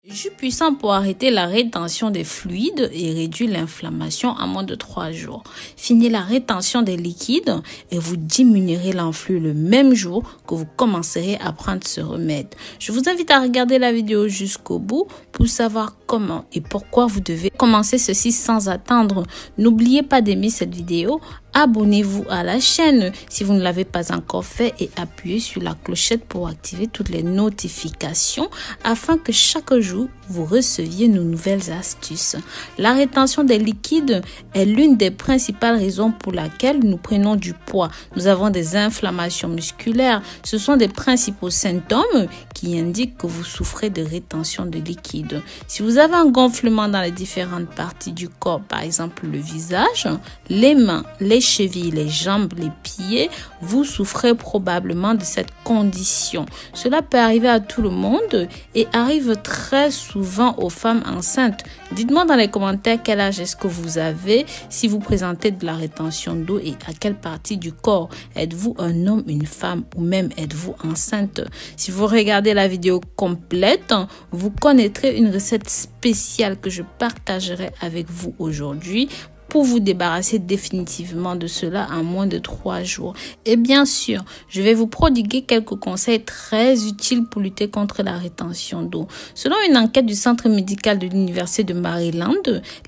Jus puissant pour arrêter la rétention des fluides et réduire l'inflammation en moins de 3 jours. Finissez la rétention des liquides et vous diminuerez l'enflux le même jour que vous commencerez à prendre ce remède. Je vous invite à regarder la vidéo jusqu'au bout pour savoir comment et pourquoi vous devez commencer ceci sans attendre. N'oubliez pas d'aimer cette vidéo. Abonnez-vous à la chaîne si vous ne l'avez pas encore fait et appuyez sur la clochette pour activer toutes les notifications afin que chaque jour vous receviez nos nouvelles astuces. La rétention des liquides est l'une des principales raisons pour laquelle nous prenons du poids. Nous avons des inflammations musculaires. Ce sont des principaux symptômes qui indiquent que vous souffrez de rétention de liquide. Si vous avez un gonflement dans les différentes parties du corps, par exemple le visage, les mains, les chevilles, les jambes, les pieds, vous souffrez probablement de cette condition. Cela peut arriver à tout le monde et arrive très souvent aux femmes enceintes. Dites-moi dans les commentaires quel âge est-ce que vous avez, si vous présentez de la rétention d'eau et à quelle partie du corps. Êtes-vous un homme, une femme ou même êtes-vous enceinte? Si vous regardez la vidéo complète, vous connaîtrez une recette spéciale que je partagerai avec vous aujourd'hui pour vous débarrasser définitivement de cela en moins de 3 jours. Et bien sûr, je vais vous prodiguer quelques conseils très utiles pour lutter contre la rétention d'eau. Selon une enquête du Centre médical de l'Université de Maryland,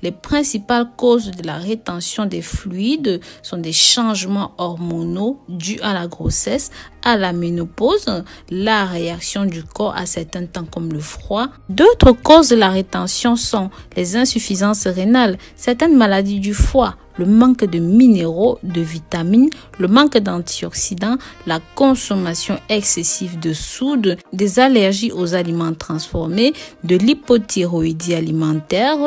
les principales causes de la rétention des fluides sont des changements hormonaux dus à la grossesse, à la ménopause, la réaction du corps à certains temps comme le froid. D'autres causes de la rétention sont les insuffisances rénales, certaines maladies du foie, le manque de minéraux, de vitamines, le manque d'antioxydants, la consommation excessive de soude, des allergies aux aliments transformés, de l'hypothyroïdie alimentaire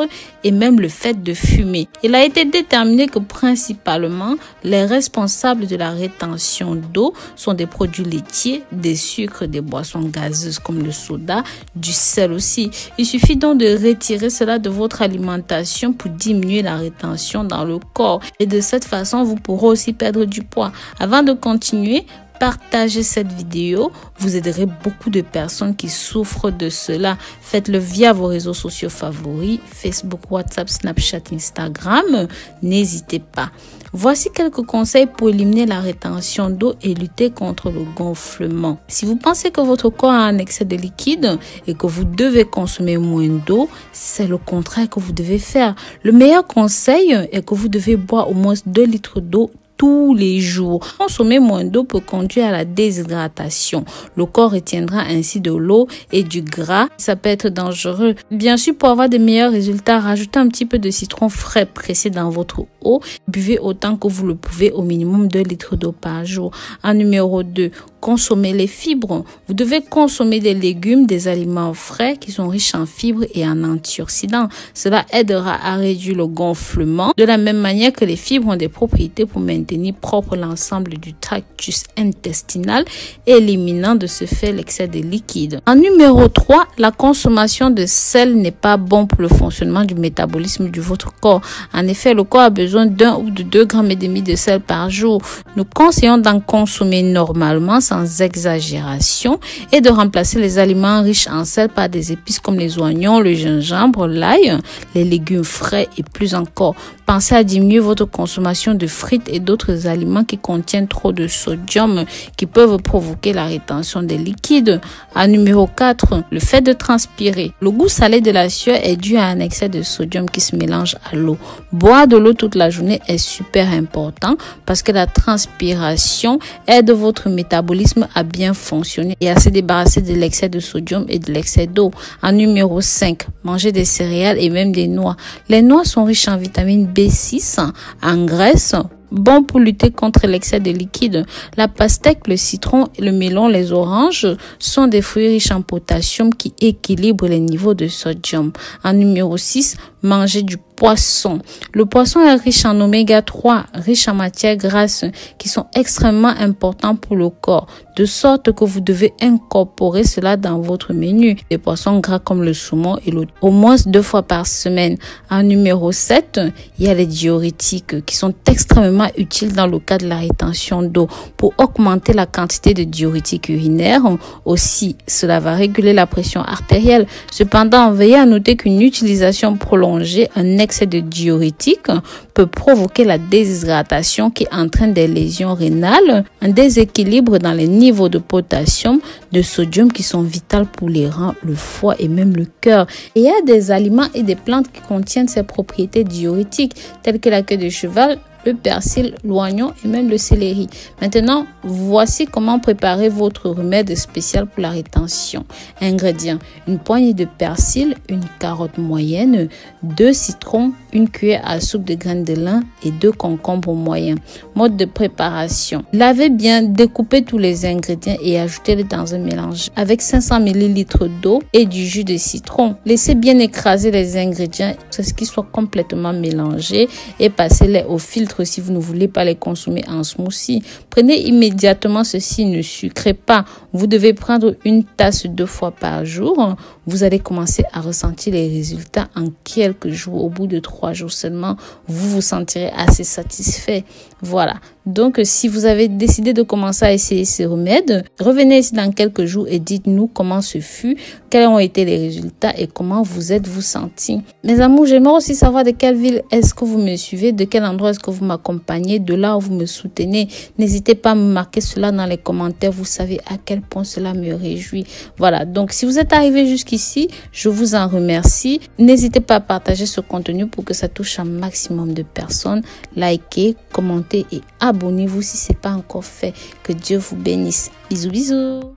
et même le fait de fumer. Il a été déterminé que principalement les responsables de la rétention d'eau sont des produits laitiers, des sucres, des boissons gazeuses comme le soda, du sel aussi. Il suffit donc de retirer cela de votre alimentation pour diminuer la rétention dans le corps. Et de cette façon, vous pourrez aussi perdre du poids. Avant de continuer, partagez cette vidéo. Vous aiderez beaucoup de personnes qui souffrent de cela. Faites-le via vos réseaux sociaux favoris, Facebook, WhatsApp, Snapchat, Instagram. N'hésitez pas. Voici quelques conseils pour éliminer la rétention d'eau et lutter contre le gonflement. Si vous pensez que votre corps a un excès de liquide et que vous devez consommer moins d'eau, c'est le contraire que vous devez faire. Le meilleur conseil est que vous devez boire au moins 2 litres d'eau tous les jours. Consommer moins d'eau peut conduire à la déshydratation. Le corps retiendra ainsi de l'eau et du gras. Ça peut être dangereux. Bien sûr, pour avoir de meilleurs résultats, rajoutez un petit peu de citron frais pressé dans votre eau. Buvez autant que vous le pouvez, au minimum 2 litres d'eau par jour. En numéro 2, consommez les fibres. Vous devez consommer des légumes, des aliments frais qui sont riches en fibres et en antioxydants. Cela aidera à réduire le gonflement. De la même manière que les fibres ont des propriétés pour maintenir propre l'ensemble du tractus intestinal, éliminant de ce fait l'excès de liquide. En numéro 3, la consommation de sel n'est pas bon pour le fonctionnement du métabolisme de votre corps. En effet, le corps a besoin d'1 ou de 2,5 grammes de sel par jour. Nous conseillons d'en consommer normalement sans exagération et de remplacer les aliments riches en sel par des épices comme les oignons, le gingembre, l'ail, les légumes frais et plus encore. Pensez à diminuer votre consommation de frites et d'autres aliments qui contiennent trop de sodium qui peuvent provoquer la rétention des liquides. À numéro 4, le fait de transpirer. Le goût salé de la sueur est dû à un excès de sodium qui se mélange à l'eau. Boire de l'eau toute la journée est super important parce que la transpiration aide votre métabolisme à bien fonctionner et à se débarrasser de l'excès de sodium et de l'excès d'eau. En numéro 5, manger des céréales et même des noix. Les noix sont riches en vitamine B6, en graisse, bon pour lutter contre l'excès de liquide. La pastèque, le citron, le melon, les oranges sont des fruits riches en potassium qui équilibrent les niveaux de sodium. En numéro 6, manger du poisson. Le poisson est riche en oméga 3, riche en matières grasses qui sont extrêmement importants pour le corps, de sorte que vous devez incorporer cela dans votre menu. Les poissons gras comme le saumon et l'eau, au moins 2 fois par semaine. En numéro 7, il y a les diurétiques qui sont extrêmement utiles dans le cas de la rétention d'eau pour augmenter la quantité de diurétiques urinaires. Aussi, cela va réguler la pression artérielle. Cependant, veillez à noter qu'une utilisation prolongée, un excès de diurétiques peut provoquer la déshydratation qui entraîne des lésions rénales, un déséquilibre dans les niveaux de potassium, de sodium qui sont vitaux pour les reins, le foie et même le cœur. Et il y a des aliments et des plantes qui contiennent ces propriétés diurétiques telles que la queue de cheval, le persil, l'oignon et même le céleri. Maintenant, voici comment préparer votre remède spécial pour la rétention. Ingrédients: une poignée de persil, une carotte moyenne, 2 citrons, une cuillère à soupe de graines de lin et 2 concombres moyens. Mode de préparation: lavez bien, découpez tous les ingrédients et ajoutez-les dans un mélange avec 500 ml d'eau et du jus de citron. Laissez bien écraser les ingrédients, c'est ce qui soit complètement mélangé, et passez-les au filtre si vous ne voulez pas les consommer en smoothie. Prenez immédiatement ceci, ne sucrez pas. Vous devez prendre une tasse 2 fois par jour. Vous allez commencer à ressentir les résultats en quelques jours. Au bout de 3 jours seulement, vous vous sentirez assez satisfait. Voilà. Donc, si vous avez décidé de commencer à essayer ces remèdes, revenez ici dans quelques jours et dites-nous comment ce fut, quels ont été les résultats et comment vous êtes-vous senti. Mes amours, j'aimerais aussi savoir de quelle ville est-ce que vous me suivez, de quel endroit est-ce que vous m'accompagnez, de là où vous me soutenez. N'hésitez pas à me marquer cela dans les commentaires. Vous savez à quel point cela me réjouit. Voilà. Donc, si vous êtes arrivé jusqu'ici, je vous en remercie. N'hésitez pas à partager ce contenu pour que ça touche un maximum de personnes. Likez, commentez et abonnez-vous si ce n'est pas encore fait. Que Dieu vous bénisse. Bisous, bisous.